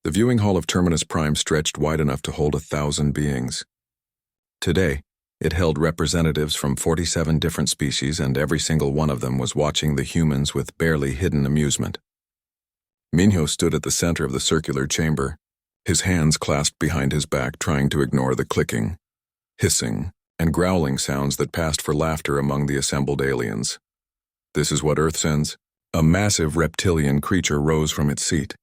The viewing hall of Terminus Prime stretched wide enough to hold 1,000 beings. Today, it held representatives from 47 different species, and every single one of them was watching the humans with barely hidden amusement. Minho stood at the center of the circular chamber, his hands clasped behind his back, trying to ignore the clicking, hissing, and growling sounds that passed for laughter among the assembled aliens. This is what Earth sends. A massive reptilian creature rose from its seat.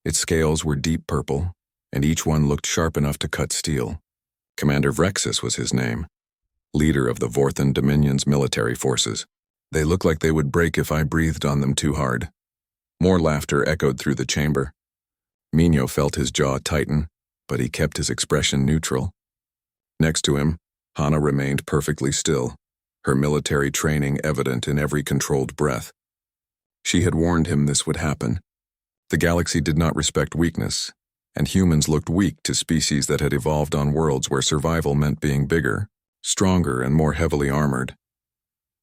Its scales were deep purple, and each one looked sharp enough to cut steel. Commander Vrexus was his name, leader of the Vorthan Dominion's military forces. They looked like they would break if I breathed on them too hard. More laughter echoed through the chamber. Minho felt his jaw tighten, but he kept his expression neutral. Next to him, Hana remained perfectly still, her military training evident in every controlled breath. She had warned him this would happen. The galaxy did not respect weakness, and humans looked weak to species that had evolved on worlds where survival meant being bigger, stronger, and more heavily armored.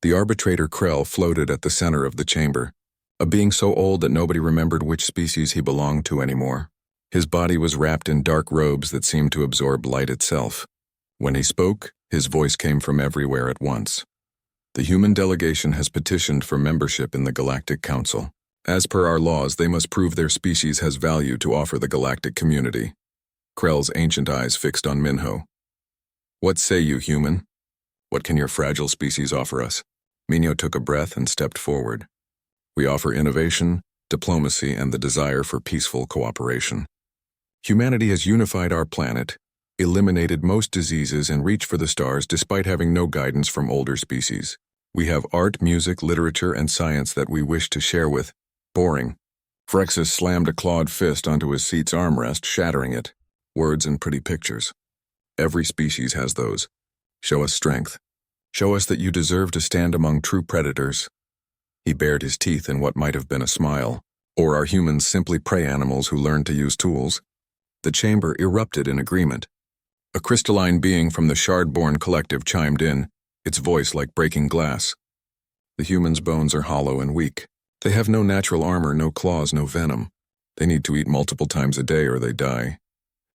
The arbitrator Krell floated at the center of the chamber, a being so old that nobody remembered which species he belonged to anymore. His body was wrapped in dark robes that seemed to absorb light itself. When he spoke, his voice came from everywhere at once. The human delegation has petitioned for membership in the Galactic Council. As per our laws, they must prove their species has value to offer the galactic community. Krell's ancient eyes fixed on Minho. What say you, human? What can your fragile species offer us? Minho took a breath and stepped forward. We offer innovation, diplomacy, and the desire for peaceful cooperation. Humanity has unified our planet, eliminated most diseases, and reached for the stars despite having no guidance from older species. We have art, music, literature, and science that we wish to share with. Boring. Vrexus slammed a clawed fist onto his seat's armrest, shattering it. Words and pretty pictures. Every species has those. Show us strength. Show us that you deserve to stand among true predators. He bared his teeth in what might have been a smile. Or are humans simply prey animals who learn to use tools? The chamber erupted in agreement. A crystalline being from the Shardborn Collective chimed in, its voice like breaking glass. The humans' bones are hollow and weak. They have no natural armor, no claws, no venom. They need to eat multiple times a day or they die.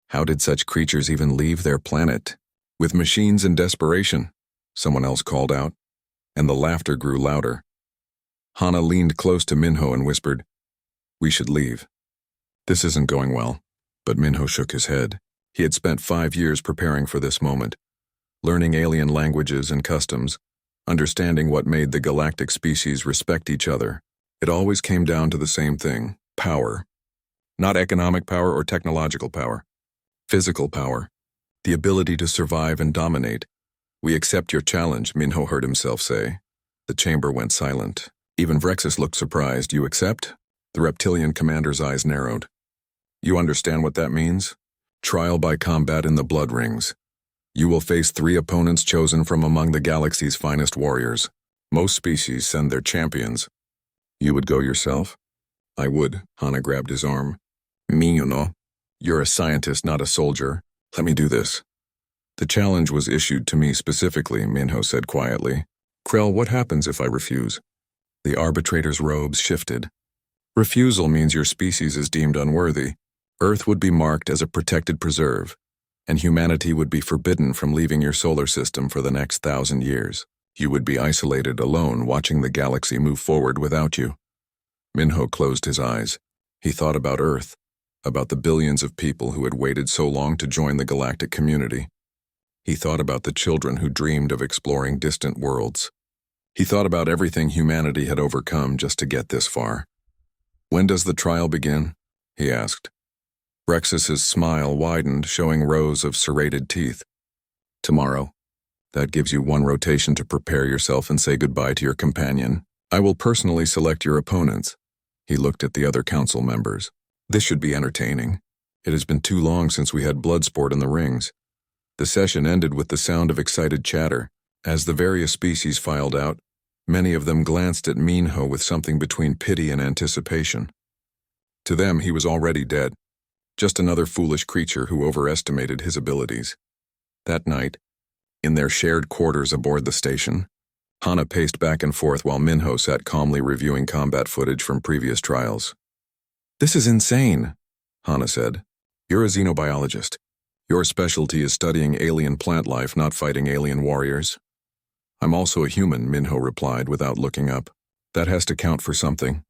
How did such creatures even leave their planet? With machines and desperation, someone else called out, and the laughter grew louder. Hana leaned close to Minho and whispered, "We should leave. This isn't going well." But Minho shook his head. He had spent 5 years preparing for this moment, learning alien languages and customs, understanding what made the galactic species respect each other. It always came down to the same thing: power. Not economic power or technological power. Physical power. The ability to survive and dominate. "We accept your challenge," Minho heard himself say. The chamber went silent. Even Vrexus looked surprised. "You accept?" The reptilian commander's eyes narrowed. "You understand what that means? Trial by combat in the Blood Rings. You will face 3 opponents chosen from among the galaxy's finest warriors. Most species send their champions. You would go yourself?" "I would." Hana grabbed his arm. "Minho, you're a scientist, not a soldier. Let me do this." "The challenge was issued to me specifically," Minho said quietly. "Krell, what happens if I refuse?" The arbitrator's robes shifted. "Refusal means your species is deemed unworthy. Earth would be marked as a protected preserve, and humanity would be forbidden from leaving your solar system for the next 1,000 years. You would be isolated, alone, watching the galaxy move forward without you." Minho closed his eyes. He thought about Earth, about the billions of people who had waited so long to join the galactic community. He thought about the children who dreamed of exploring distant worlds. He thought about everything humanity had overcome just to get this far. "When does the trial begin?" he asked. Vrexus's smile widened, showing rows of serrated teeth. "Tomorrow. That gives you 1 rotation to prepare yourself and say goodbye to your companion. I will personally select your opponents." He looked at the other council members. "This should be entertaining. It has been too long since we had blood sport in the rings." The session ended with the sound of excited chatter. As the various species filed out, many of them glanced at Minho with something between pity and anticipation. To them, he was already dead. Just another foolish creature who overestimated his abilities. That night, in their shared quarters aboard the station, Hana paced back and forth while Minho sat calmly reviewing combat footage from previous trials. "This is insane." Hana said. You're a xenobiologist. Your specialty is studying alien plant life, not fighting alien warriors. I'm also a human, Minho replied without looking up. That has to count for something.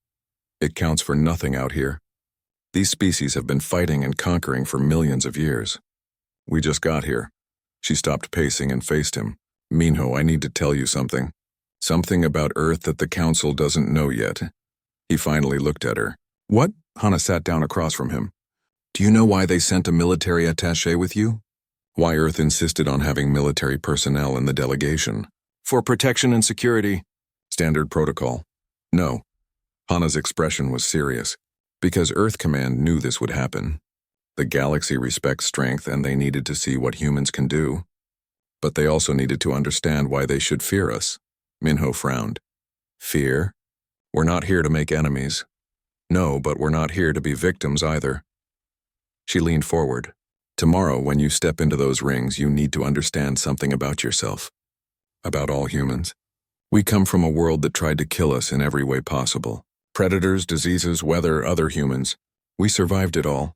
It counts for nothing out here. These species have been fighting and conquering for millions of years. We just got here. She stopped pacing and faced him. Minho, I need to tell you something. Something about Earth that the Council doesn't know yet. He finally looked at her. What? Hana sat down across from him. Do you know why they sent a military attaché with you? Why Earth insisted on having military personnel in the delegation? For protection and security. Standard protocol. No. Hana's expression was serious. Because Earth Command knew this would happen. The galaxy respects strength and they needed to see what humans can do. But they also needed to understand why they should fear us. Minho frowned. Fear? We're not here to make enemies. No, but we're not here to be victims either. She leaned forward. Tomorrow, when you step into those rings, you need to understand something about yourself. About all humans. We come from a world that tried to kill us in every way possible. Predators, diseases, weather, other humans. We survived it all.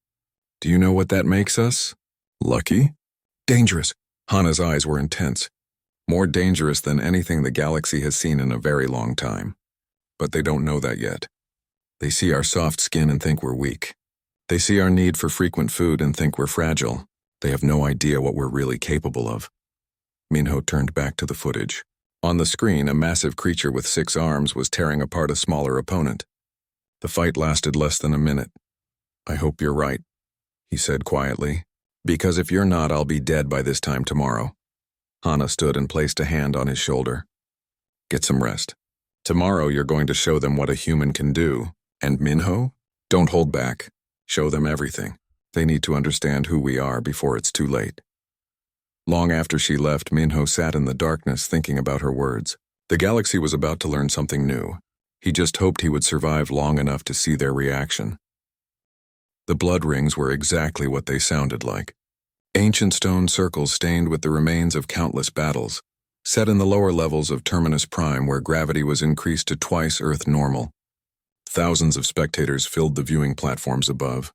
Do you know what that makes us? Lucky? Dangerous. Hana's eyes were intense. More dangerous than anything the galaxy has seen in a very long time. But they don't know that yet. They see our soft skin and think we're weak. They see our need for frequent food and think we're fragile. They have no idea what we're really capable of. Minho turned back to the footage. On the screen, a massive creature with 6 arms was tearing apart a smaller opponent. The fight lasted less than a minute. I hope you're right, he said quietly. Because if you're not, I'll be dead by this time tomorrow. Hana stood and placed a hand on his shoulder. Get some rest. Tomorrow you're going to show them what a human can do. And Minho? Don't hold back. Show them everything. They need to understand who we are before it's too late. Long after she left, Minho sat in the darkness thinking about her words. The galaxy was about to learn something new. He just hoped he would survive long enough to see their reaction. The blood rings were exactly what they sounded like. Ancient stone circles stained with the remains of countless battles, set in the lower levels of Terminus Prime where gravity was increased to twice Earth normal. Thousands of spectators filled the viewing platforms above,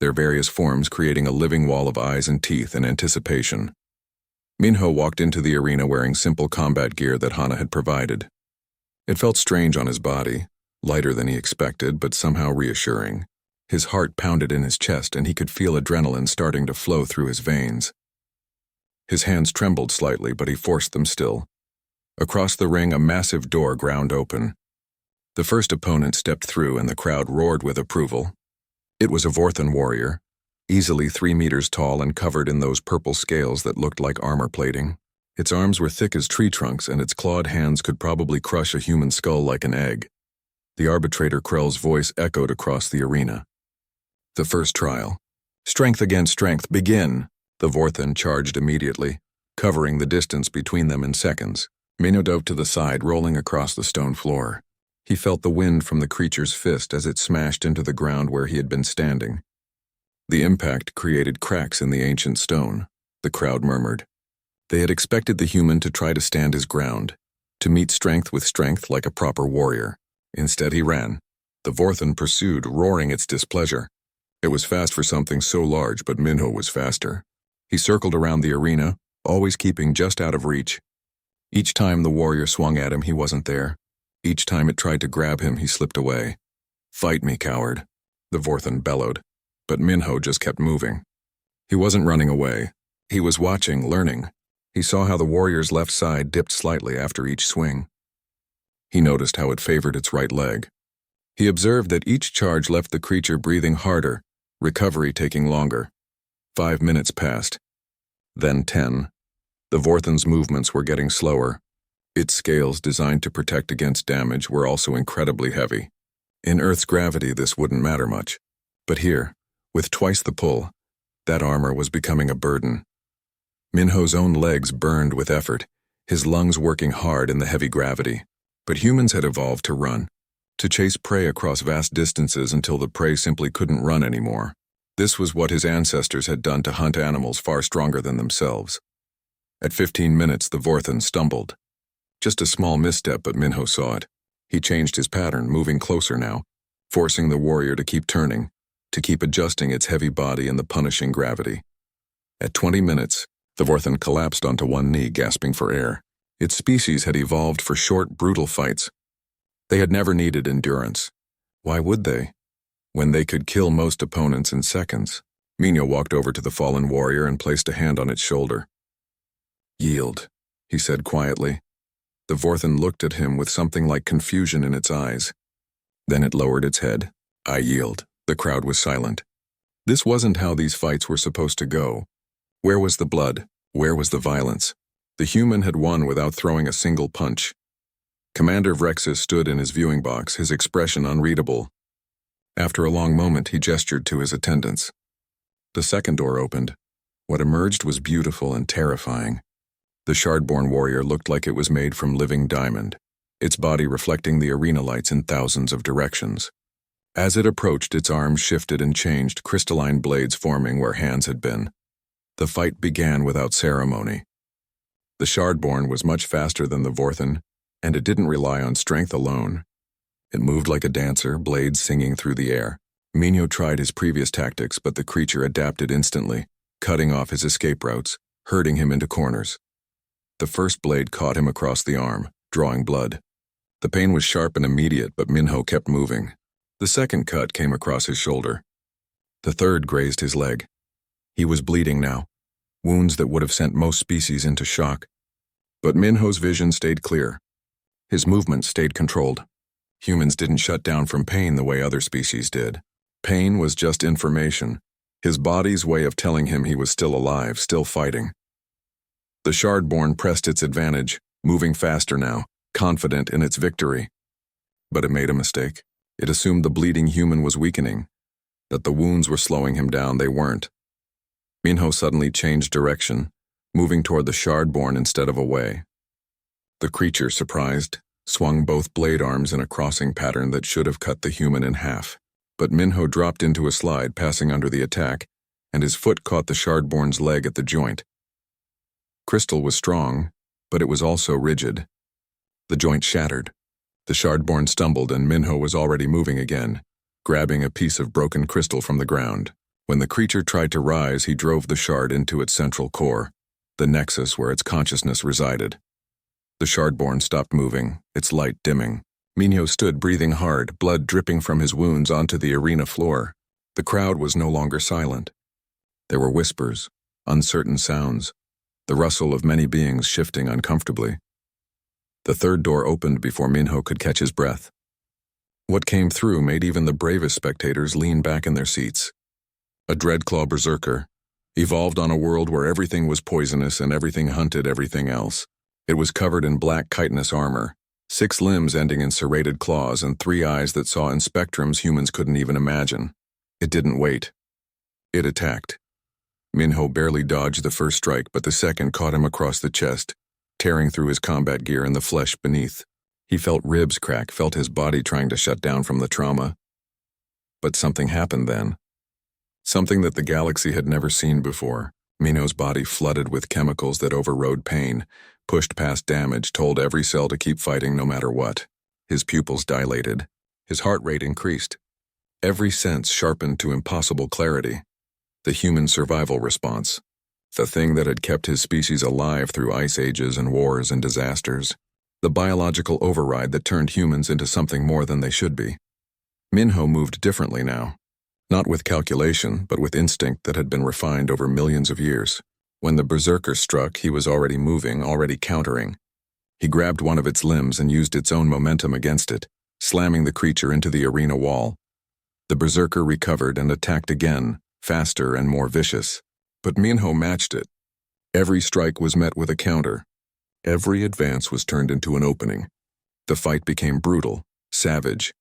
their various forms creating a living wall of eyes and teeth in anticipation. Minho walked into the arena wearing simple combat gear that Hana had provided. It felt strange on his body, lighter than he expected, but somehow reassuring. His heart pounded in his chest and he could feel adrenaline starting to flow through his veins. His hands trembled slightly, but he forced them still. Across the ring, a massive door ground open. The first opponent stepped through and the crowd roared with approval. It was a Vorthan warrior, easily 3 meters tall and covered in those purple scales that looked like armor plating. Its arms were thick as tree trunks and its clawed hands could probably crush a human skull like an egg. The arbitrator Krell's voice echoed across the arena. The first trial. Strength against strength, begin! The Vorthan charged immediately, covering the distance between them in seconds. Minho dove to the side, rolling across the stone floor. He felt the wind from the creature's fist as it smashed into the ground where he had been standing. The impact created cracks in the ancient stone, the crowd murmured. They had expected the human to try to stand his ground, to meet strength with strength like a proper warrior. Instead he ran. The Vorthan pursued, roaring its displeasure. It was fast for something so large, but Minho was faster. He circled around the arena, always keeping just out of reach. Each time the warrior swung at him, he wasn't there. Each time it tried to grab him, he slipped away. Fight me, coward, the Vorthan bellowed. But Minho just kept moving. He wasn't running away. He was watching, learning. He saw how the warrior's left side dipped slightly after each swing. He noticed how it favored its right leg. He observed that each charge left the creature breathing harder, recovery taking longer. 5 minutes passed. Then 10. The Vorthan's movements were getting slower. Its scales, designed to protect against damage, were also incredibly heavy. In Earth's gravity, this wouldn't matter much. But here, with twice the pull, that armor was becoming a burden. Minho's own legs burned with effort, his lungs working hard in the heavy gravity. But humans had evolved to run, to chase prey across vast distances until the prey simply couldn't run anymore. This was what his ancestors had done to hunt animals far stronger than themselves. At 15 minutes, the Vorthan stumbled. Just a small misstep, but Minho saw it. He changed his pattern, moving closer now, forcing the warrior to keep turning. to keep adjusting its heavy body and the punishing gravity. At 20 minutes, the Vorthen collapsed onto one knee, gasping for air. Its species had evolved for short, brutal fights. They had never needed endurance. Why would they, when they could kill most opponents in seconds? Minho walked over to the fallen warrior and placed a hand on its shoulder. "Yield," he said quietly. The Vorthen looked at him with something like confusion in its eyes. Then it lowered its head. "I yield." The crowd was silent. This wasn't how these fights were supposed to go. Where was the blood? Where was the violence? The human had won without throwing a single punch. Commander Vrexus stood in his viewing box, his expression unreadable. After a long moment, he gestured to his attendants. The second door opened. What emerged was beautiful and terrifying. The Shardborn warrior looked like it was made from living diamond, its body reflecting the arena lights in thousands of directions. As it approached, its arms shifted and changed, crystalline blades forming where hands had been. The fight began without ceremony. The Shardborn was much faster than the Vorthen, and it didn't rely on strength alone. It moved like a dancer, blades singing through the air. Minho tried his previous tactics, but the creature adapted instantly, cutting off his escape routes, herding him into corners. The first blade caught him across the arm, drawing blood. The pain was sharp and immediate, but Minho kept moving. The second cut came across his shoulder. The third grazed his leg. He was bleeding now, wounds that would have sent most species into shock. But Minho's vision stayed clear. His movement stayed controlled. Humans didn't shut down from pain the way other species did. Pain was just information, his body's way of telling him he was still alive, still fighting. The Shardborn pressed its advantage, moving faster now, confident in its victory. But it made a mistake. It assumed the bleeding human was weakening, that the wounds were slowing him down. They weren't. Minho suddenly changed direction, moving toward the Shardborn instead of away. The creature, surprised, swung both blade arms in a crossing pattern that should have cut the human in half. But Minho dropped into a slide, passing under the attack, and his foot caught the Shardborn's leg at the joint. Crystal was strong, but it was also rigid. The joint shattered. The Shardborn stumbled, and Minho was already moving again, grabbing a piece of broken crystal from the ground. When the creature tried to rise, he drove the shard into its central core, the nexus where its consciousness resided. The Shardborn stopped moving, its light dimming. Minho stood breathing hard, blood dripping from his wounds onto the arena floor. The crowd was no longer silent. There were whispers, uncertain sounds, the rustle of many beings shifting uncomfortably. The third door opened before Minho could catch his breath. What came through made even the bravest spectators lean back in their seats. A Dreadclaw berserker, evolved on a world where everything was poisonous and everything hunted everything else. It was covered in black chitinous armor, 6 limbs ending in serrated claws and 3 eyes that saw in spectrums humans couldn't even imagine. It didn't wait. It attacked. Minho barely dodged the first strike, but the second caught him across the chest, tearing through his combat gear and the flesh beneath. He felt ribs crack, felt his body trying to shut down from the trauma. But something happened then. Something that the galaxy had never seen before. Minho's body flooded with chemicals that overrode pain, pushed past damage, told every cell to keep fighting no matter what. His pupils dilated. His heart rate increased. Every sense sharpened to impossible clarity. The human survival response. The thing that had kept his species alive through ice ages and wars and disasters. The biological override that turned humans into something more than they should be. Minho moved differently now. Not with calculation, but with instinct that had been refined over millions of years. When the berserker struck, he was already moving, already countering. He grabbed one of its limbs and used its own momentum against it, slamming the creature into the arena wall. The berserker recovered and attacked again, faster and more vicious. But Minho matched it. Every strike was met with a counter. Every advance was turned into an opening. The fight became brutal, savage.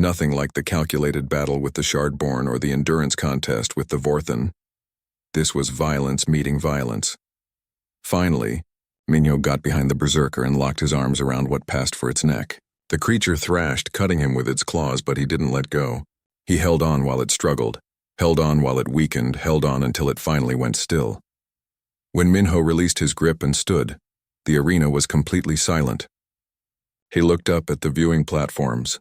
Nothing like the calculated battle with the Shardborn or the endurance contest with the Vorthen. This was violence meeting violence. Finally, Minho got behind the berserker and locked his arms around what passed for its neck. The creature thrashed, cutting him with its claws, but he didn't let go. He held on while it struggled, held on while it weakened, held on until it finally went still. When Minho released his grip and stood, the arena was completely silent. He looked up at the viewing platforms,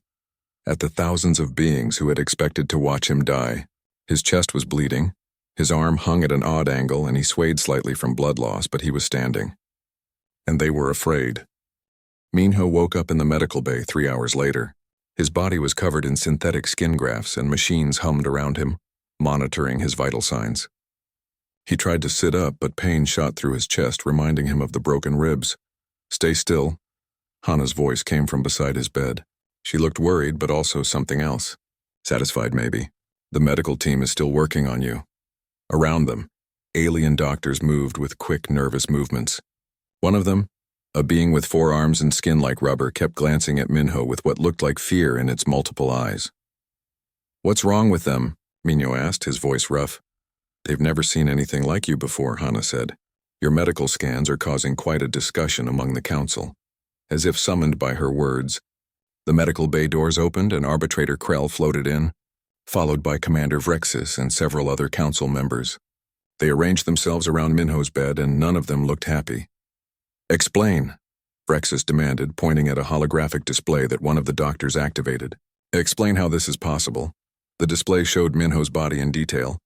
at the thousands of beings who had expected to watch him die. His chest was bleeding, his arm hung at an odd angle, and he swayed slightly from blood loss, but he was standing. And they were afraid. Minho woke up in the medical bay 3 hours later. His body was covered in synthetic skin grafts, and machines hummed around him, monitoring his vital signs. He tried to sit up, but pain shot through his chest, reminding him of the broken ribs. "Stay still." Hana's voice came from beside his bed. She looked worried, but also something else. Satisfied, maybe. "The medical team is still working on you." Around them, alien doctors moved with quick, nervous movements. One of them, a being with 4 arms and skin like rubber, kept glancing at Minho with what looked like fear in its multiple eyes. "What's wrong with them?" Minho asked, his voice rough. "They've never seen anything like you before," Hana said. "Your medical scans are causing quite a discussion among the council." As if summoned by her words, the medical bay doors opened and Arbitrator Krell floated in, followed by Commander Vrexis and several other council members. They arranged themselves around Minho's bed, and none of them looked happy. "Explain," Vrexis demanded, pointing at a holographic display that one of the doctors activated. "Explain how this is possible." The display showed Minho's body in detail.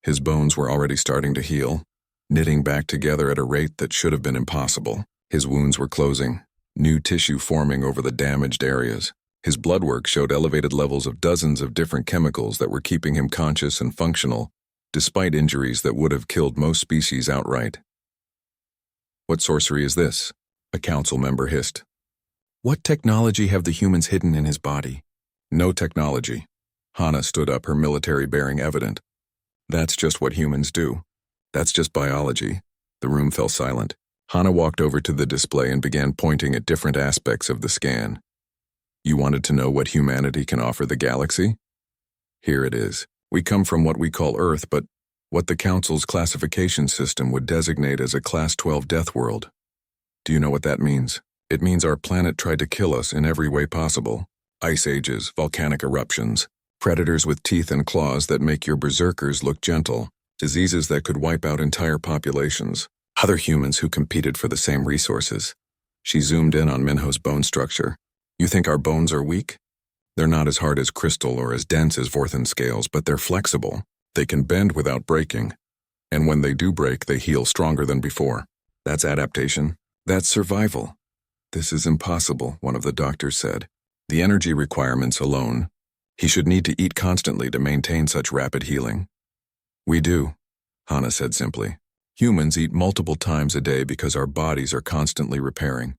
His bones were already starting to heal, knitting back together at a rate that should have been impossible. His wounds were closing, new tissue forming over the damaged areas. His blood work showed elevated levels of dozens of different chemicals that were keeping him conscious and functional, despite injuries that would have killed most species outright. "What sorcery is this?" a council member hissed. "What technology have the humans hidden in his body?" "No technology." Hana stood up, her military bearing evident. "That's just what humans do. That's just biology." The room fell silent. Hana walked over to the display and began pointing at different aspects of the scan. "You wanted to know what humanity can offer the galaxy? Here it is. We come from what we call Earth, but what the Council's classification system would designate as a Class 12 death world. Do you know what that means? It means our planet tried to kill us in every way possible. Ice ages, volcanic eruptions, predators with teeth and claws that make your berserkers look gentle, diseases that could wipe out entire populations, other humans who competed for the same resources." She zoomed in on Minho's bone structure. "You think our bones are weak? They're not as hard as crystal or as dense as Vorthen scales, but they're flexible. They can bend without breaking. And when they do break, they heal stronger than before. That's adaptation. That's survival." "This is impossible," one of the doctors said. "The energy requirements alone. He should need to eat constantly to maintain such rapid healing." "We do," Hana said simply. "Humans eat multiple times a day because our bodies are constantly repairing,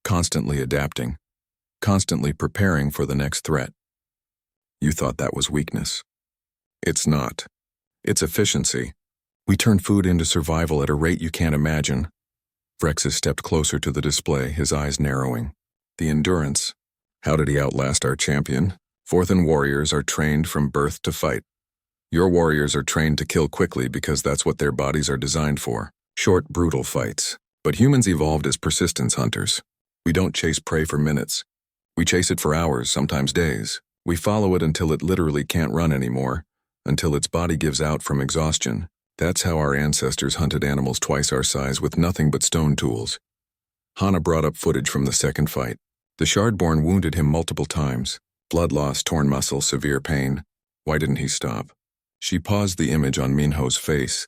constantly adapting, constantly preparing for the next threat." "You thought that was weakness." "It's not. It's efficiency. We turn food into survival at a rate you can't imagine." Vrexis stepped closer to the display, his eyes narrowing. "The endurance. How did he outlast our champion? Vorthen warriors are trained from birth to fight. Your warriors are trained to kill quickly because that's what their bodies are designed for. Short, brutal fights. But humans evolved as persistence hunters. We don't chase prey for minutes. We chase it for hours, sometimes days. We follow it until it literally can't run anymore, until its body gives out from exhaustion. That's how our ancestors hunted animals twice our size with nothing but stone tools." Hana brought up footage from the second fight. The Shardborn wounded him multiple times. Blood loss, torn muscle, severe pain. Why didn't he stop? She paused the image on Minho's face,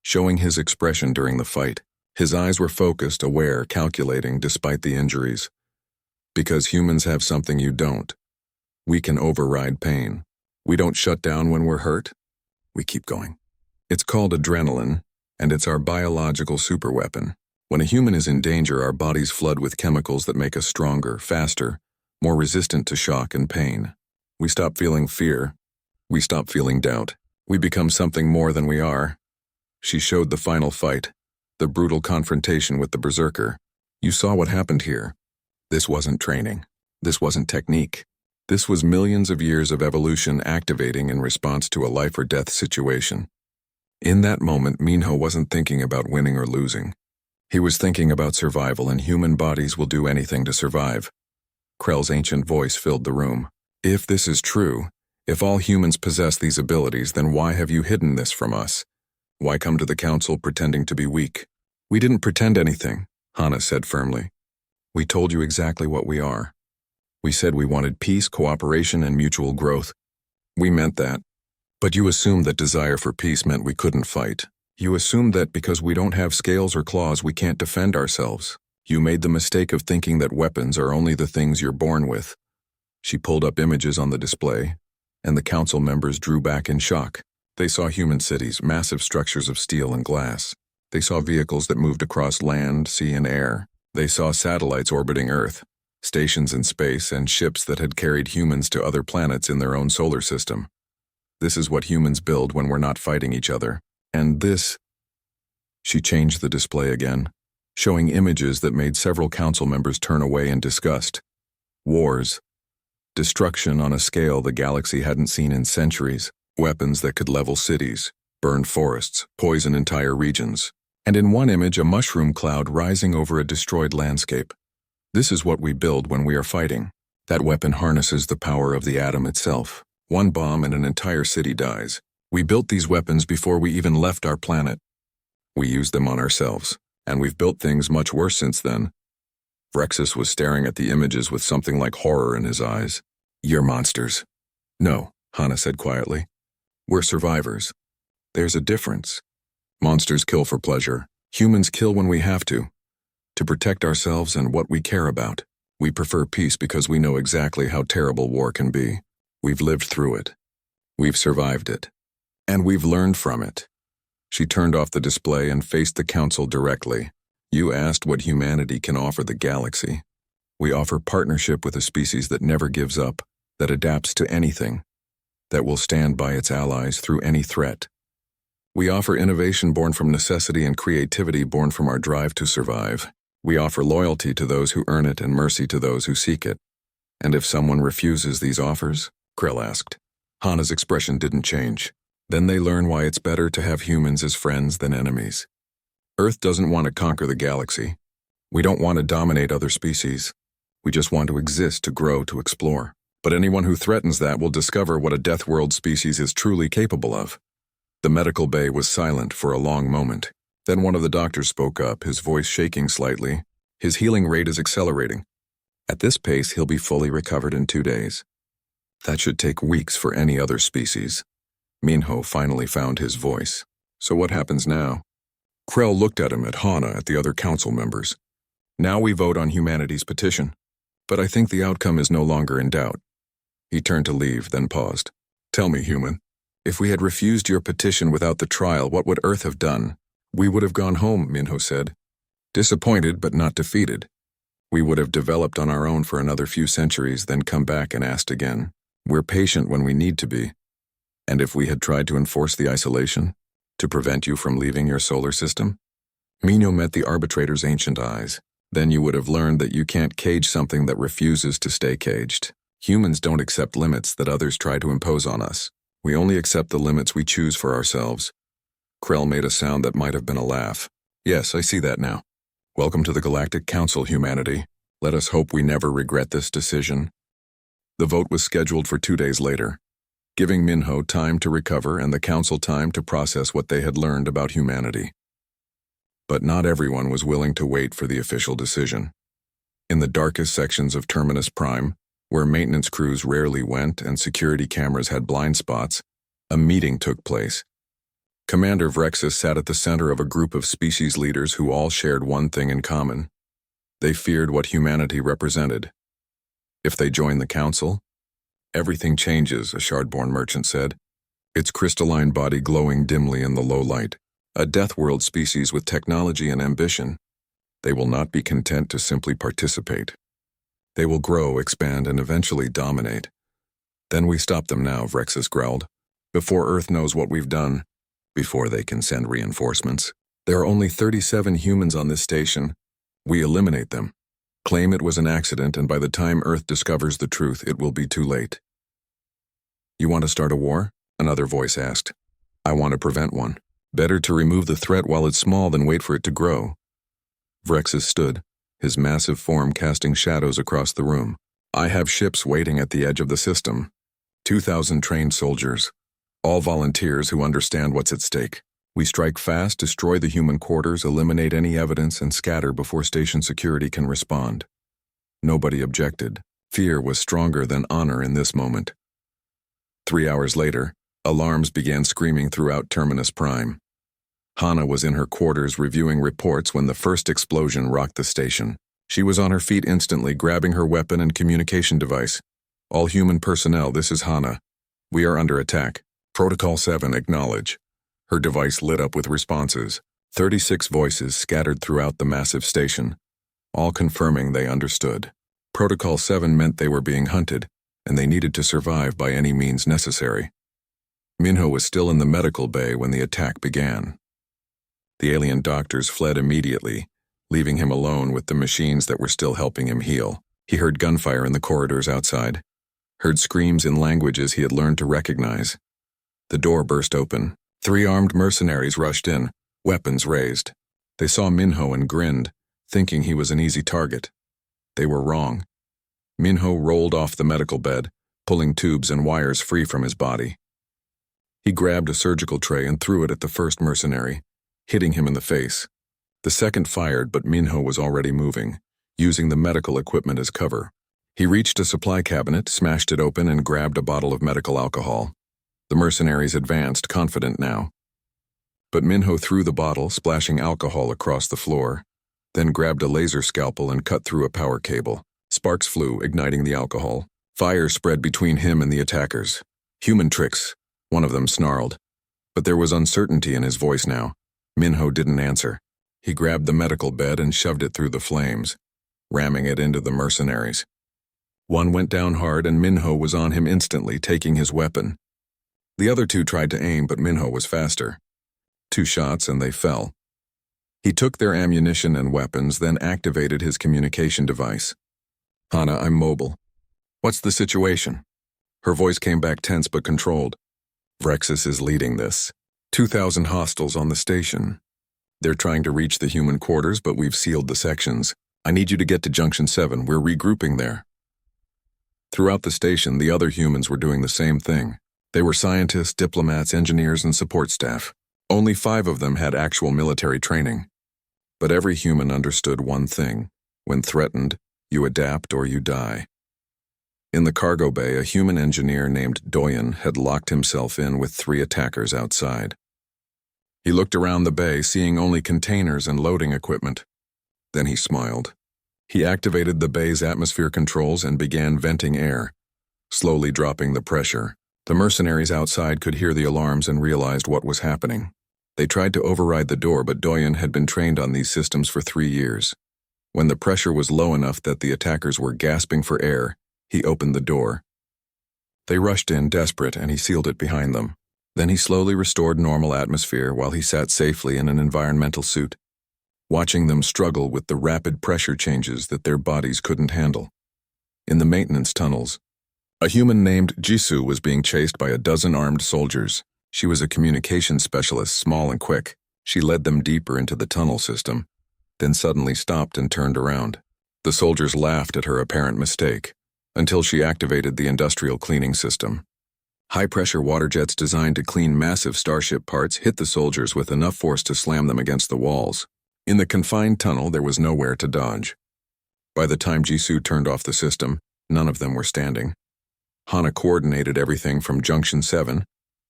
showing his expression during the fight. His eyes were focused, aware, calculating despite the injuries. "Because humans have something you don't. We can override pain. We don't shut down when we're hurt. We keep going. It's called adrenaline, and it's our biological superweapon. When a human is in danger, our bodies flood with chemicals that make us stronger, faster, more resistant to shock and pain. We stop feeling fear. We stop feeling doubt. We become something more than we are." She showed the final fight, the brutal confrontation with the berserker. "You saw what happened here. This wasn't training. This wasn't technique. This was millions of years of evolution activating in response to a life or death situation." In that moment, Minho wasn't thinking about winning or losing. He was thinking about survival, and human bodies will do anything to survive. Krell's ancient voice filled the room. "If this is true, if all humans possess these abilities, then why have you hidden this from us? Why come to the council pretending to be weak?" "We didn't pretend anything," Hana said firmly. "We told you exactly what we are. We said we wanted peace, cooperation, and mutual growth. We meant that. But you assumed that desire for peace meant we couldn't fight. You assumed that because we don't have scales or claws we can't defend ourselves. You made the mistake of thinking that weapons are only the things you're born with. She pulled up images on the display, and the council members drew back in shock. They saw human cities, massive structures of steel and glass. They saw vehicles that moved across land, sea, and air. They saw satellites orbiting Earth, stations in space, and ships that had carried humans to other planets in their own solar system. This is what humans build when we're not fighting each other. And this... She changed the display again, showing images that made several council members turn away in disgust. Wars. Destruction on a scale the galaxy hadn't seen in centuries. Weapons that could level cities, burn forests, poison entire regions. And in one image, a mushroom cloud rising over a destroyed landscape. This is what we build when we are fighting. That weapon harnesses the power of the atom itself. One bomb and an entire city dies. We built these weapons before we even left our planet. We used them on ourselves, and we've built things much worse since then. Vrexus was staring at the images with something like horror in his eyes. You're monsters. No, Hana said quietly. We're survivors. There's a difference. Monsters kill for pleasure. Humans kill when we have to protect ourselves and what we care about. We prefer peace because we know exactly how terrible war can be. We've lived through it. We've survived it. And we've learned from it. She turned off the display and faced the council directly. You asked what humanity can offer the galaxy. We offer partnership with a species that never gives up, that adapts to anything, that will stand by its allies through any threat. We offer innovation born from necessity and creativity born from our drive to survive. We offer loyalty to those who earn it and mercy to those who seek it. And if someone refuses these offers? Krill asked. Hana's expression didn't change. Then they learn why it's better to have humans as friends than enemies. Earth doesn't want to conquer the galaxy. We don't want to dominate other species. We just want to exist, to grow, to explore. But anyone who threatens that will discover what a Death World species is truly capable of. The medical bay was silent for a long moment. Then one of the doctors spoke up, his voice shaking slightly. His healing rate is accelerating. At this pace, he'll be fully recovered in 2 days. That should take weeks for any other species. Minho finally found his voice. So what happens now? Krell looked at him, at Hana, at the other council members. Now we vote on humanity's petition. But I think the outcome is no longer in doubt. He turned to leave, then paused. Tell me, human, if we had refused your petition without the trial, what would Earth have done? We would have gone home, Minho said. Disappointed, but not defeated. We would have developed on our own for another few centuries, then come back and asked again. We're patient when we need to be. And if we had tried to enforce the isolation, to prevent you from leaving your solar system? Minho met the arbitrator's ancient eyes. Then you would have learned that you can't cage something that refuses to stay caged. Humans don't accept limits that others try to impose on us. We only accept the limits we choose for ourselves. Krell made a sound that might have been a laugh. Yes, I see that now. Welcome to the Galactic Council, humanity. Let us hope we never regret this decision. The vote was scheduled for 2 days later, giving Minho time to recover and the council time to process what they had learned about humanity. But not everyone was willing to wait for the official decision. In the darkest sections of Terminus Prime, where maintenance crews rarely went and security cameras had blind spots, a meeting took place. Commander Vrexus sat at the center of a group of species leaders who all shared one thing in common. They feared what humanity represented. If they joined the council, everything changes, a Shardborn merchant said, its crystalline body glowing dimly in the low light. A Death World species with technology and ambition. They will not be content to simply participate. They will grow, expand, and eventually dominate. Then we stop them now, Vrexus growled. Before Earth knows what we've done. Before they can send reinforcements. There are only 37 humans on this station. We eliminate them. Claim it was an accident, and by the time Earth discovers the truth, it will be too late. You want to start a war? Another voice asked. I want to prevent one. Better to remove the threat while it's small than wait for it to grow. Vrexus stood, his massive form casting shadows across the room. I have ships waiting at the edge of the system. 2,000 trained soldiers. All volunteers who understand what's at stake. We strike fast, destroy the human quarters, eliminate any evidence, and scatter before station security can respond. Nobody objected. Fear was stronger than honor in this moment. 3 hours later, Alarms began screaming throughout Terminus Prime. Hana was in her quarters reviewing reports when the first explosion rocked the station. She was on her feet instantly, grabbing her weapon and communication device. All human personnel, this is Hana. We are under attack. Protocol 7, acknowledge. Her device lit up with responses. 36 voices scattered throughout the massive station, all confirming they understood. Protocol 7 meant they were being hunted, and they needed to survive by any means necessary. Minho was still in the medical bay when the attack began. The alien doctors fled immediately, leaving him alone with the machines that were still helping him heal. He heard gunfire in the corridors outside, heard screams in languages he had learned to recognize. The door burst open. 3 armed mercenaries rushed in, weapons raised. They saw Minho and grinned, thinking he was an easy target. They were wrong. Minho rolled off the medical bed, pulling tubes and wires free from his body. He grabbed a surgical tray and threw it at the first mercenary, hitting him in the face. The second fired, but Minho was already moving, using the medical equipment as cover. He reached a supply cabinet, smashed it open, and grabbed a bottle of medical alcohol. The mercenaries advanced, confident now. But Minho threw the bottle, splashing alcohol across the floor, then grabbed a laser scalpel and cut through a power cable. Sparks flew, igniting the alcohol. Fire spread between him and the attackers. Human tricks, one of them snarled. But there was uncertainty in his voice now. Minho didn't answer. He grabbed the medical bed and shoved it through the flames, ramming it into the mercenaries. One went down hard and Minho was on him instantly, taking his weapon. The other 2 tried to aim, but Minho was faster. 2 shots and they fell. He took their ammunition and weapons, then activated his communication device. Hana, I'm mobile. What's the situation? Her voice came back tense but controlled. Vrexus is leading this. 2,000 hostiles on the station. They're trying to reach the human quarters, but we've sealed the sections. I need you to get to Junction 7. We're regrouping there. Throughout the station, the other humans were doing the same thing. They were scientists, diplomats, engineers, and support staff. Only 5 of them had actual military training. But every human understood one thing. When threatened, you adapt or you die. In the cargo bay, a human engineer named Doyen had locked himself in with 3 attackers outside. He looked around the bay, seeing only containers and loading equipment. Then he smiled. He activated the bay's atmosphere controls and began venting air, slowly dropping the pressure. The mercenaries outside could hear the alarms and realized what was happening. They tried to override the door, but Doyen had been trained on these systems for 3 years. When the pressure was low enough that the attackers were gasping for air, he opened the door. They rushed in, desperate, and he sealed it behind them. Then he slowly restored normal atmosphere while he sat safely in an environmental suit, watching them struggle with the rapid pressure changes that their bodies couldn't handle. In the maintenance tunnels, a human named Jisoo was being chased by a dozen armed soldiers. She was a communications specialist, small and quick. She led them deeper into the tunnel system, then suddenly stopped and turned around. The soldiers laughed at her apparent mistake, until she activated the industrial cleaning system. High-pressure water jets designed to clean massive starship parts hit the soldiers with enough force to slam them against the walls. In the confined tunnel, there was nowhere to dodge. By the time Jisoo turned off the system, none of them were standing. Hana coordinated everything from Junction 7,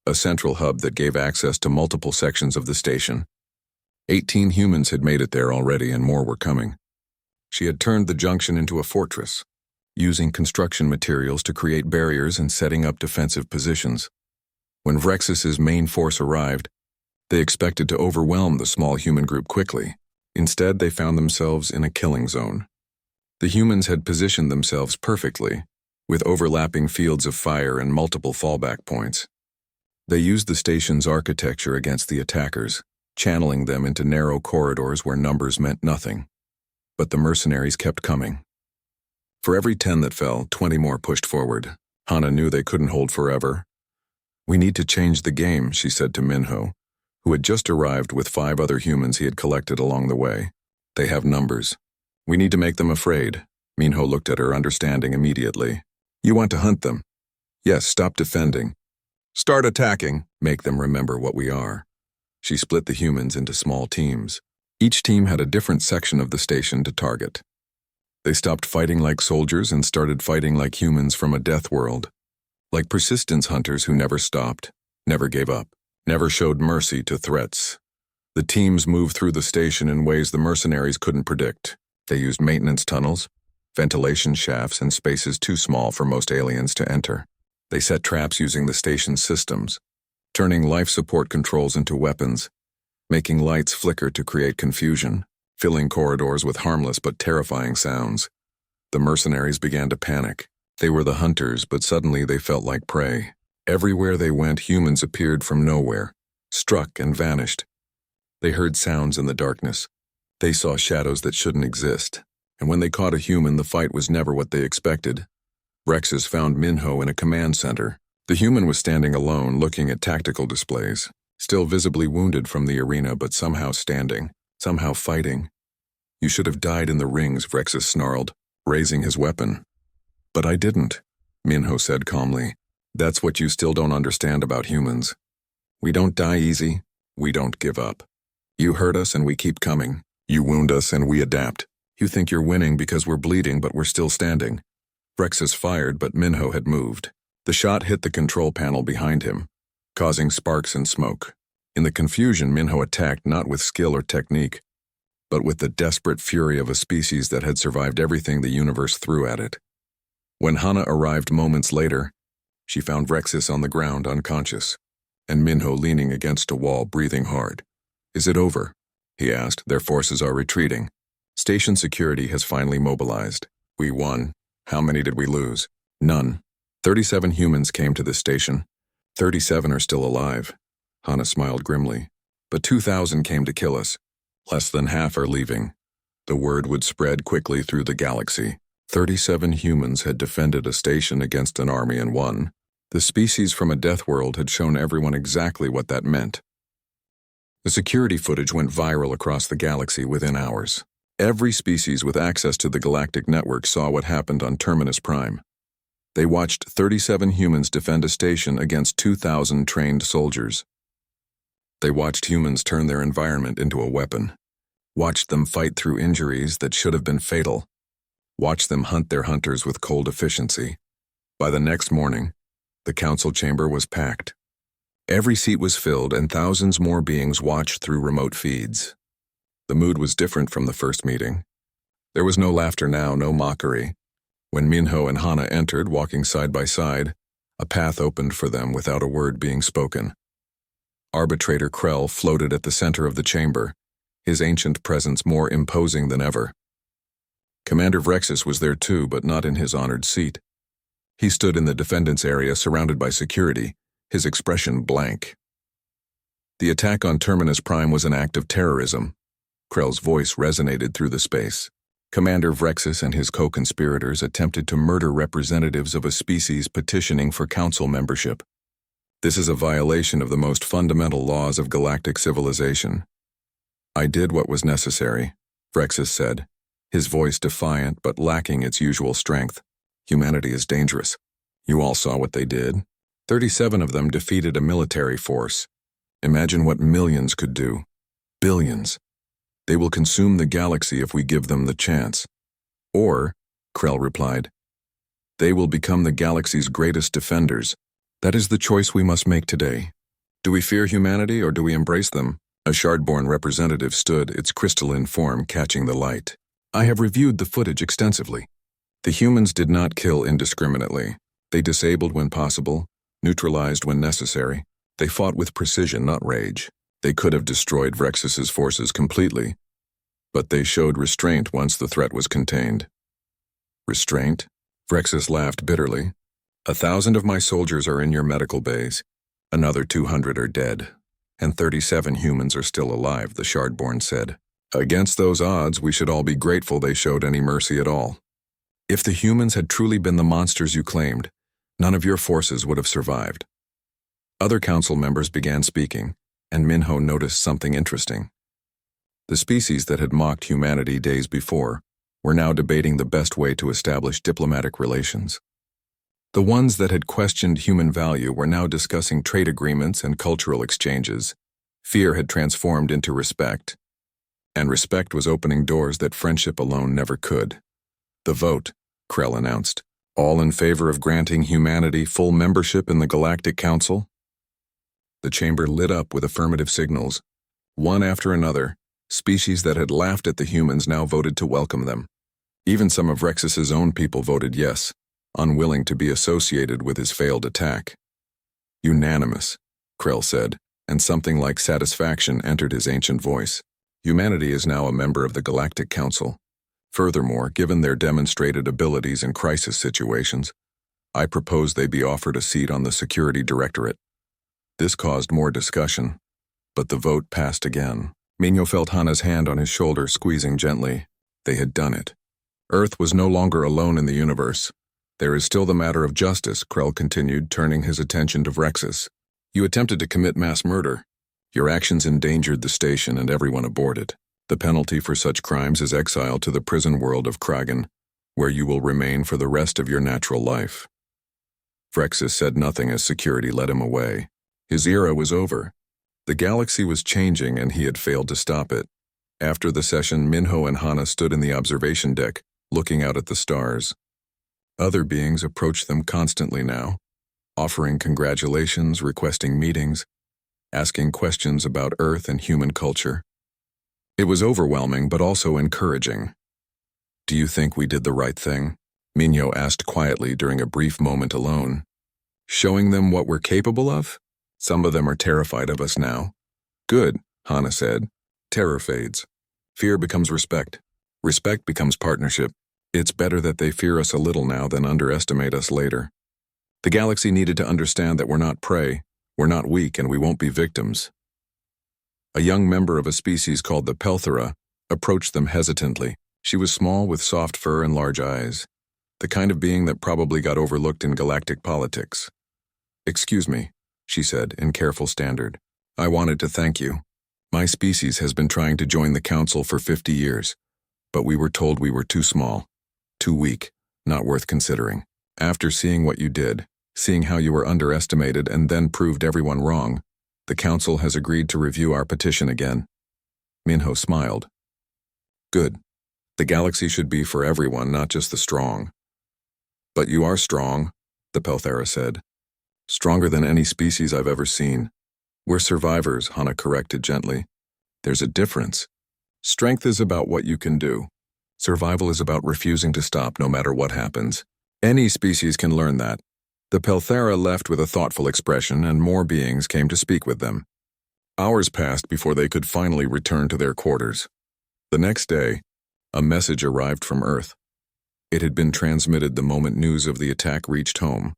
a central hub that gave access to multiple sections of the station. 18 humans had made it there already, and more were coming. She had turned the junction into a fortress, using construction materials to create barriers and setting up defensive positions. When Vrexus's main force arrived, they expected to overwhelm the small human group quickly. Instead, they found themselves in a killing zone. The humans had positioned themselves perfectly, with overlapping fields of fire and multiple fallback points. They used the station's architecture against the attackers, channeling them into narrow corridors where numbers meant nothing. But the mercenaries kept coming. For every 10 that fell, 20 more pushed forward. Hana knew they couldn't hold forever. "We need to change the game," she said to Minho, who had just arrived with 5 other humans he had collected along the way. "They have numbers. We need to make them afraid." Minho looked at her, understanding immediately. "You want to hunt them?" "Yes, stop defending. Start attacking. Make them remember what we are." She split the humans into small teams. Each team had a different section of the station to target. They stopped fighting like soldiers and started fighting like humans from a death world. Like persistence hunters who never stopped, never gave up, never showed mercy to threats. The teams moved through the station in ways the mercenaries couldn't predict. They used maintenance tunnels, ventilation shafts, and spaces too small for most aliens to enter. They set traps using the station's systems, turning life support controls into weapons, making lights flicker to create confusion, filling corridors with harmless but terrifying sounds. The mercenaries began to panic. They were the hunters, but suddenly they felt like prey. Everywhere they went, humans appeared from nowhere, struck and vanished. They heard sounds in the darkness. They saw shadows that shouldn't exist. And when they caught a human, the fight was never what they expected. Rexus found Minho in a command center. The human was standing alone, looking at tactical displays, still visibly wounded from the arena, but somehow standing, somehow fighting. "You should have died in the rings," Rexus snarled, raising his weapon. "But I didn't," Minho said calmly. "That's what you still don't understand about humans. We don't die easy. We don't give up. You hurt us and we keep coming. You wound us and we adapt. You think you're winning because we're bleeding, but we're still standing." Rexus fired, but Minho had moved. The shot hit the control panel behind him, causing sparks and smoke. In the confusion, Minho attacked not with skill or technique, but with the desperate fury of a species that had survived everything the universe threw at it. When Hana arrived moments later, she found Rexus on the ground unconscious, and Minho leaning against a wall, breathing hard. "Is it over?" he asked. "Their forces are retreating. Station security has finally mobilized. We won. How many did we lose?" "None. 37 humans came to this station. 37 are still alive." Hana smiled grimly. "But 2,000 came to kill us. Less than half are leaving." The word would spread quickly through the galaxy. 37 humans had defended a station against an army and won. The species from a death world had shown everyone exactly what that meant. The security footage went viral across the galaxy within hours. Every species with access to the galactic network saw what happened on Terminus Prime. They watched 37 humans defend a station against 2,000 trained soldiers. They watched humans turn their environment into a weapon, watched them fight through injuries that should have been fatal, watched them hunt their hunters with cold efficiency. By the next morning, the council chamber was packed. Every seat was filled, and thousands more beings watched through remote feeds. The mood was different from the first meeting. There was no laughter now, no mockery. When Minho and Hana entered, walking side by side, a path opened for them without a word being spoken. Arbitrator Krell floated at the center of the chamber, his ancient presence more imposing than ever. Commander Vrexus was there too, but not in his honored seat. He stood in the defendant's area, surrounded by security, his expression blank. The attack on Terminus Prime was an act of terrorism. Krell's voice resonated through the space. Commander Vrexus and his co-conspirators attempted to murder representatives of a species petitioning for council membership. This is a violation of the most fundamental laws of galactic civilization. "I did what was necessary," Vrexus said, his voice defiant but lacking its usual strength. "Humanity is dangerous. You all saw what they did. 37 of them defeated a military force. Imagine what millions could do. Billions. They will consume the galaxy if we give them the chance." "Or," Krell replied, "they will become the galaxy's greatest defenders. That is the choice we must make today. Do we fear humanity or do we embrace them?" A Shardborn representative stood, its crystalline form catching the light. "I have reviewed the footage extensively. The humans did not kill indiscriminately. They disabled when possible, neutralized when necessary. They fought with precision, not rage. They could have destroyed Vrexus's forces completely, but they showed restraint once the threat was contained." "Restraint?" Vrexus laughed bitterly. 1,000 of my soldiers are in your medical bays. Another 200 are dead, and 37 humans are still alive," the Shardborn said. "Against those odds, we should all be grateful they showed any mercy at all. If the humans had truly been the monsters you claimed, none of your forces would have survived." Other council members began speaking, and Minho noticed something interesting. The species that had mocked humanity days before were now debating the best way to establish diplomatic relations. The ones that had questioned human value were now discussing trade agreements and cultural exchanges. Fear had transformed into respect, and respect was opening doors that friendship alone never could. "The vote," Krell announced. "All in favor of granting humanity full membership in the Galactic Council?" The chamber lit up with affirmative signals. One after another, species that had laughed at the humans now voted to welcome them. Even some of Rexus's own people voted yes, unwilling to be associated with his failed attack. Unanimous, Krell said, and something like satisfaction entered his ancient voice. Humanity is now a member of the Galactic Council. Furthermore, given their demonstrated abilities in crisis situations, I propose they be offered a seat on the Security Directorate. This caused more discussion, but the vote passed again. Minho felt Hana's hand on his shoulder squeezing gently. They had done it. Earth was no longer alone in the universe. There is still the matter of justice, Krell continued, turning his attention to Rexus. You attempted to commit mass murder. Your actions endangered the station and everyone aboard it. The penalty for such crimes is exile to the prison world of Kragan, where you will remain for the rest of your natural life. Rexus said nothing as security led him away. His era was over. The galaxy was changing and he had failed to stop it. After the session, Minho and Hana stood in the observation deck, looking out at the stars. Other beings approached them constantly now, offering congratulations, requesting meetings, asking questions about Earth and human culture. It was overwhelming but also encouraging. Do you think we did the right thing? Minho asked quietly during a brief moment alone. Showing them what we're capable of? Some of them are terrified of us now. Good, Hana said. Terror fades. Fear becomes respect. Respect becomes partnership. It's better that they fear us a little now than underestimate us later. The galaxy needed to understand that we're not prey, we're not weak, and we won't be victims. A young member of a species called the Pelthera approached them hesitantly. She was small with soft fur and large eyes, the kind of being that probably got overlooked in galactic politics. Excuse me, she said in careful standard. I wanted to thank you. My species has been trying to join the council for 50 years, but we were told we were too small, too weak, not worth considering. After seeing what you did, seeing how you were underestimated and then proved everyone wrong, the council has agreed to review our petition again. Minho smiled. Good. The galaxy should be for everyone, not just the strong. But you are strong, the Pelthera said. Stronger than any species I've ever seen. We're survivors, Hana corrected gently. There's a difference. Strength is about what you can do. Survival is about refusing to stop no matter what happens. Any species can learn that. The Pelthera left with a thoughtful expression, and more beings came to speak with them. Hours passed before they could finally return to their quarters. The next day, a message arrived from Earth. It had been transmitted the moment news of the attack reached home,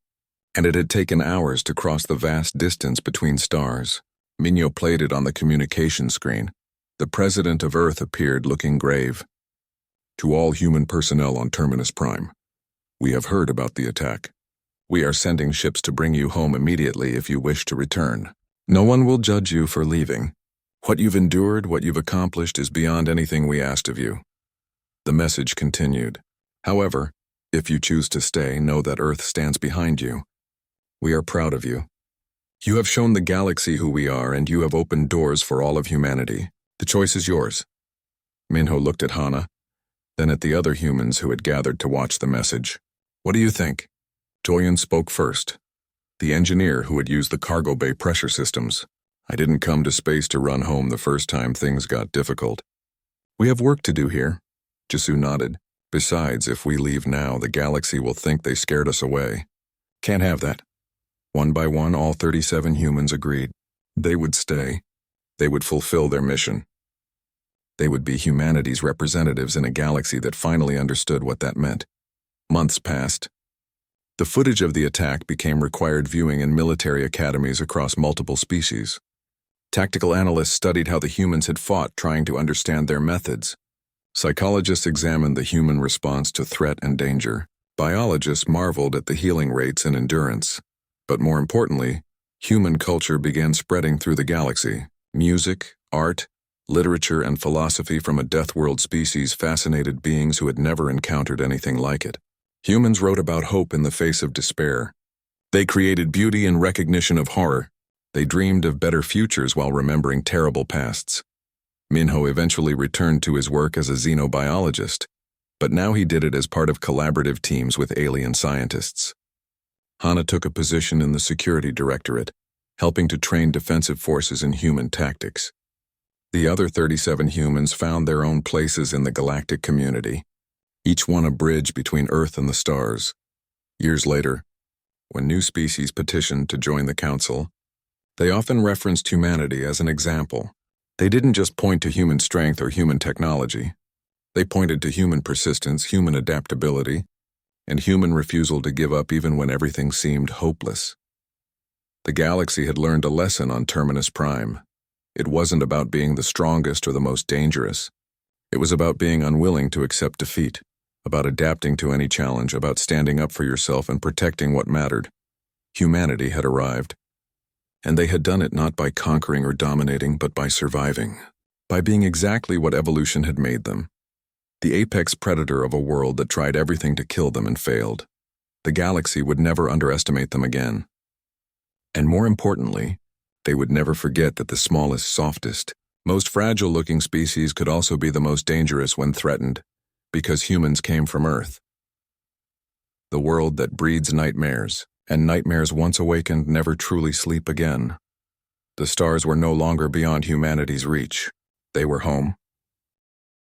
and it had taken hours to cross the vast distance between stars. Minho played it on the communication screen. The president of Earth appeared looking grave. To all human personnel on Terminus Prime, we have heard about the attack. We are sending ships to bring you home immediately if you wish to return. No one will judge you for leaving. What you've endured, what you've accomplished is beyond anything we asked of you. The message continued. However, if you choose to stay, know that Earth stands behind you. We are proud of you. You have shown the galaxy who we are, and you have opened doors for all of humanity. The choice is yours. Minho looked at Hana, then at the other humans who had gathered to watch the message. What do you think? Toyin spoke first, the engineer who had used the cargo bay pressure systems. I didn't come to space to run home the first time things got difficult. We have work to do here. Jisu nodded. Besides, if we leave now, the galaxy will think they scared us away. Can't have that. One by one, all 37 humans agreed. They would stay. They would fulfill their mission. They would be humanity's representatives in a galaxy that finally understood what that meant. Months passed. The footage of the attack became required viewing in military academies across multiple species. Tactical analysts studied how the humans had fought, trying to understand their methods. Psychologists examined the human response to threat and danger. Biologists marveled at the healing rates and endurance. But more importantly, human culture began spreading through the galaxy. Music, art, literature, and philosophy from a death-world species fascinated beings who had never encountered anything like it. Humans wrote about hope in the face of despair. They created beauty in recognition of horror. They dreamed of better futures while remembering terrible pasts. Minho eventually returned to his work as a xenobiologist, but now he did it as part of collaborative teams with alien scientists. Hana took a position in the Security Directorate, helping to train defensive forces in human tactics. The other 37 humans found their own places in the galactic community, each one a bridge between Earth and the stars. Years later, when new species petitioned to join the Council, they often referenced humanity as an example. They didn't just point to human strength or human technology. They pointed to human persistence, human adaptability, and human refusal to give up even when everything seemed hopeless. The galaxy had learned a lesson on Terminus Prime. It wasn't about being the strongest or the most dangerous. It was about being unwilling to accept defeat, about adapting to any challenge, about standing up for yourself and protecting what mattered. Humanity had arrived. And they had done it not by conquering or dominating, but by surviving, by being exactly what evolution had made them. The apex predator of a world that tried everything to kill them and failed. The galaxy would never underestimate them again. And more importantly, they would never forget that the smallest, softest, most fragile-looking species could also be the most dangerous when threatened, because humans came from Earth. The world that breeds nightmares, and nightmares once awakened never truly sleep again. The stars were no longer beyond humanity's reach. They were home,